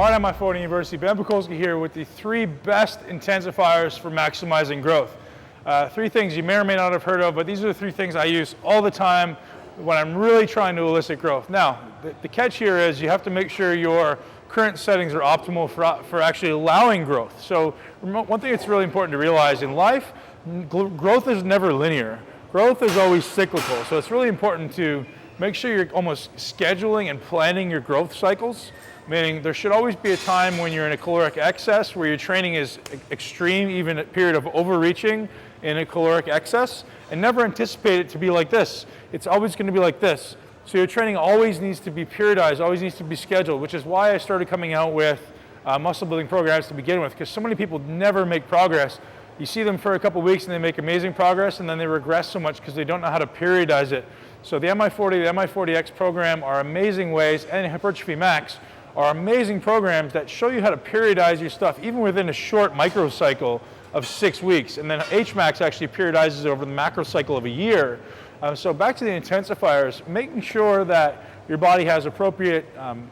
Art at Mi40 University. Ben Pakulski here with the 3 best intensifiers for maximizing growth. 3 things you may or may not have heard of, but these are the 3 things I use all the time when I'm really trying to elicit growth. Now, the catch here is you have to make sure your current settings are optimal for actually allowing growth. So one thing that's really important to realize in life, growth is never linear. Growth is always cyclical. So it's really important to make sure you're almost scheduling and planning your growth cycles, meaning there should always be a time when you're in a caloric excess where your training is extreme, even a period of overreaching in a caloric excess, and never anticipate it to be like this. It's always going to be like this. So your training always needs to be periodized, always needs to be scheduled, which is why I started coming out with muscle building programs to begin with, because so many people never make progress. You see them for a couple weeks and they make amazing progress, and then they regress so much because they don't know how to periodize it. So the Mi40, the Mi40 X program are amazing ways, and Hypertrophy Max are amazing programs that show you how to periodize your stuff, even within a short microcycle of 6 weeks. And then HMAX actually periodizes over the macro cycle of a year. So back to the intensifiers, making sure that your body has appropriate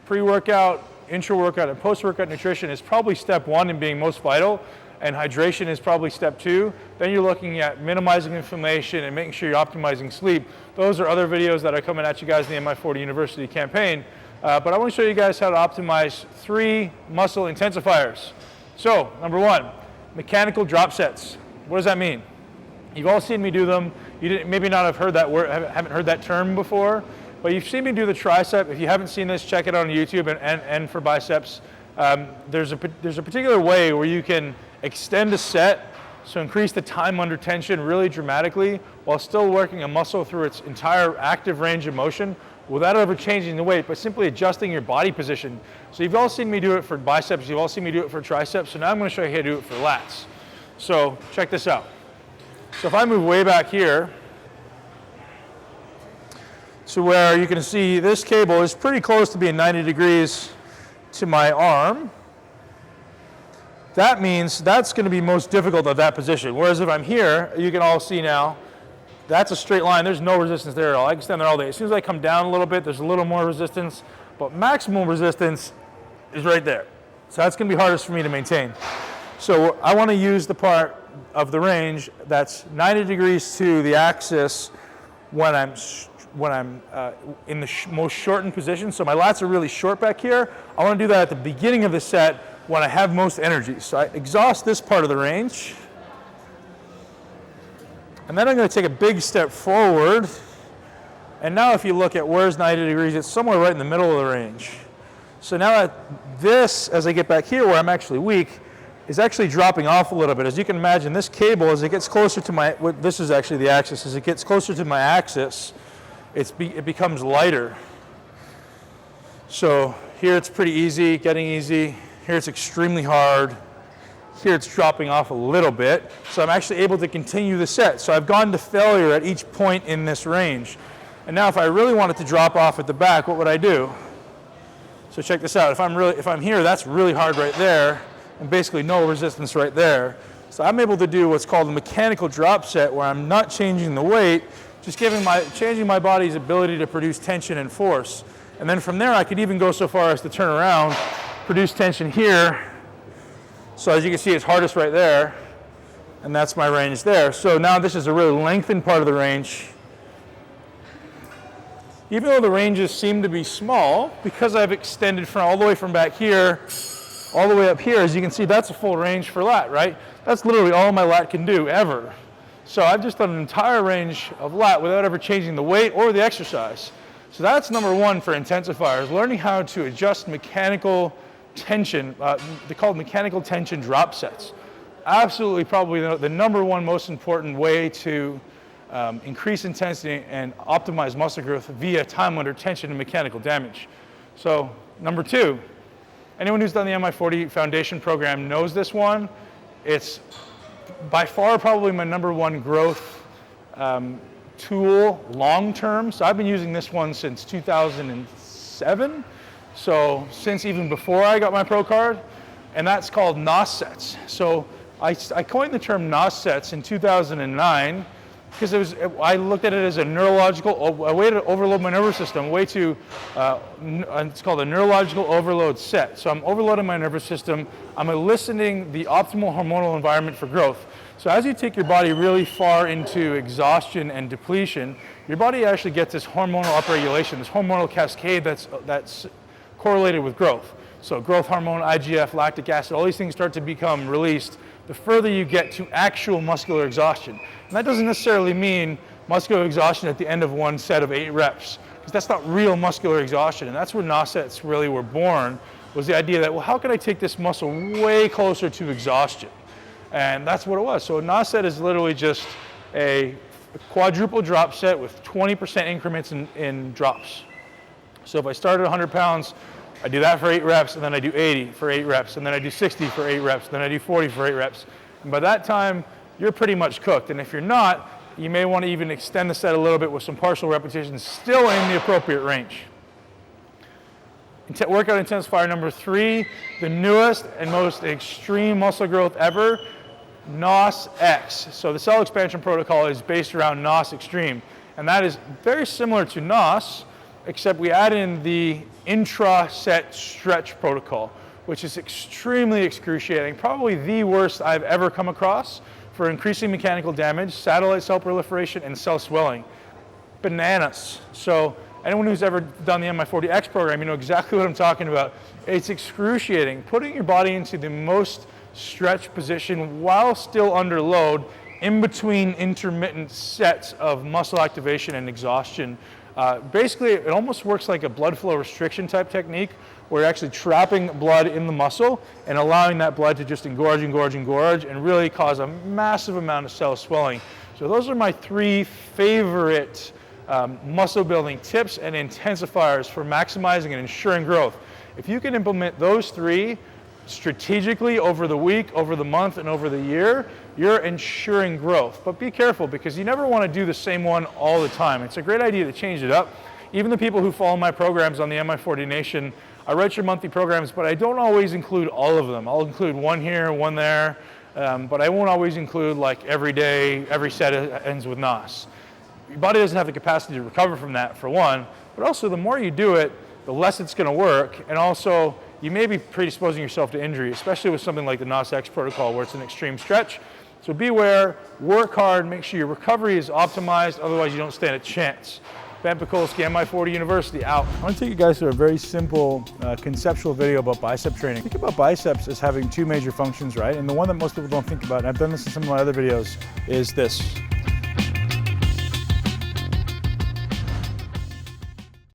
pre-workout, intra-workout, and post-workout nutrition is probably step 1 in being most vital, and hydration is probably step 2. Then you're looking at minimizing inflammation and making sure you're optimizing sleep. Those are other videos that are coming at you guys in the Mi40 University campaign. But I want to show you guys how to optimize 3 muscle intensifiers. So, number 1, mechanical drop sets. What does that mean? You've all seen me do them. You didn't, maybe not have heard that word, haven't heard that term before, but you've seen me do the tricep. If you haven't seen this, check it out on YouTube, and for biceps. There's a particular way where you can extend a set, so increase the time under tension really dramatically while still working a muscle through its entire active range of motion without ever changing the weight, but simply adjusting your body position. So you've all seen me do it for biceps, you've all seen me do it for triceps, so now I'm going to show you how to do it for lats. So check this out. So if I move way back here, so where you can see this cable is pretty close to being 90 degrees to my arm, that means that's going to be most difficult at that position. Whereas if I'm here, you can all see now, that's a straight line. There's no resistance there at all. I can stand there all day. As soon as I come down a little bit, there's a little more resistance, but maximum resistance is right there. So that's going to be hardest for me to maintain. So I want to use the part of the range that's 90 degrees to the axis when I'm in the most shortened position. So my lats are really short back here. I want to do that at the beginning of the set when I have most energy. So I exhaust this part of the range. And then I'm going to take a big step forward. And now if you look at where's 90 degrees, it's somewhere right in the middle of the range. So now this, as I get back here where I'm actually weak, is actually dropping off a little bit. As you can imagine, this cable, as it gets closer to my, this is actually the axis, as it gets closer to my axis, it becomes lighter. So here it's pretty easy, getting easy. Here it's extremely hard. Here it's dropping off a little bit. So I'm actually able to continue the set. So I've gone to failure at each point in this range. And now if I really wanted to drop off at the back, what would I do? So check this out. If I'm here, that's really hard right there, and basically no resistance right there. So I'm able to do what's called a mechanical drop set, where I'm not changing the weight, just changing my body's ability to produce tension and force. And then from there, I could even go so far as to turn around, produce tension here. So as you can see, it's hardest right there, and that's my range there. So now this is a really lengthened part of the range. Even though the ranges seem to be small, because I've extended from all the way from back here, all the way up here, as you can see, that's a full range for lat, right? That's literally all my lat can do, ever. So I've just done an entire range of lat without ever changing the weight or the exercise. So that's number 1 for intensifiers, learning how to adjust mechanical tension. They're called mechanical tension drop sets. Absolutely probably the number 1 most important way to increase intensity and optimize muscle growth via time under tension and mechanical damage. So number 2, anyone who's done the Mi40 Foundation program knows this one. It's by far probably my number 1 growth tool long term. So I've been using this one since 2007. So since even before I got my pro card, and that's called Nas Sets. So I coined the term Nas Sets in 2009 because I looked at it as a way to overload my nervous system, a way to, it's called a neurological overload set. So I'm overloading my nervous system, I'm eliciting the optimal hormonal environment for growth. So as you take your body really far into exhaustion and depletion, your body actually gets this hormonal upregulation, this hormonal cascade that's correlated with growth. So growth hormone, IGF, lactic acid, all these things start to become released the further you get to actual muscular exhaustion. And that doesn't necessarily mean muscular exhaustion at the end of one set of 8 reps, because that's not real muscular exhaustion. And that's where Nas Sets really were born, was the idea that, well, how can I take this muscle way closer to exhaustion? And that's what it was. So a Nas Set is literally just a quadruple drop set with 20% increments in drops. So if I start at 100 pounds, I do that for 8 reps, and then I do 80 for 8 reps, and then I do 60 for 8 reps, then I do 40 for 8 reps. And by that time, you're pretty much cooked. And if you're not, you may want to even extend the set a little bit with some partial repetitions, still in the appropriate range. Workout intensifier number 3, the newest and most extreme muscle growth ever, Nas X. So the cell expansion protocol is based around Nas Xtreme. And that is very similar to Nas, except we add in the intra-set stretch protocol, which is extremely excruciating, probably the worst I've ever come across for increasing mechanical damage, satellite cell proliferation, and cell swelling. Bananas. So anyone who's ever done the Mi40 X program, you know exactly what I'm talking about. It's excruciating. Putting your body into the most stretched position while still under load, in between intermittent sets of muscle activation and exhaustion. Basically, it almost works like a blood flow restriction type technique, where you're actually trapping blood in the muscle and allowing that blood to just engorge, and really cause a massive amount of cell swelling. So those are my 3 favorite muscle building tips and intensifiers for maximizing and ensuring growth. If you can implement those 3 strategically over the week, over the month, and over the year, you're ensuring growth. But be careful, because you never want to do the same one all the time. It's a great idea to change it up. Even the people who follow my programs on the Mi40 Nation, I write your monthly programs, but I don't always include all of them. I'll include one here, one there, but I won't always include like every day, every set ends with Nas. Your body doesn't have the capacity to recover from that, for one, but also the more you do it, the less it's going to work, and also you may be predisposing yourself to injury, especially with something like the Nas X protocol, where it's an extreme stretch. So beware, work hard, make sure your recovery is optimized, otherwise you don't stand a chance. Ben Pakulski, Mi40 University, out. I want to take you guys through a very simple conceptual video about bicep training. Think about biceps as having 2 major functions, right? And the one that most people don't think about, and I've done this in some of my other videos, is this.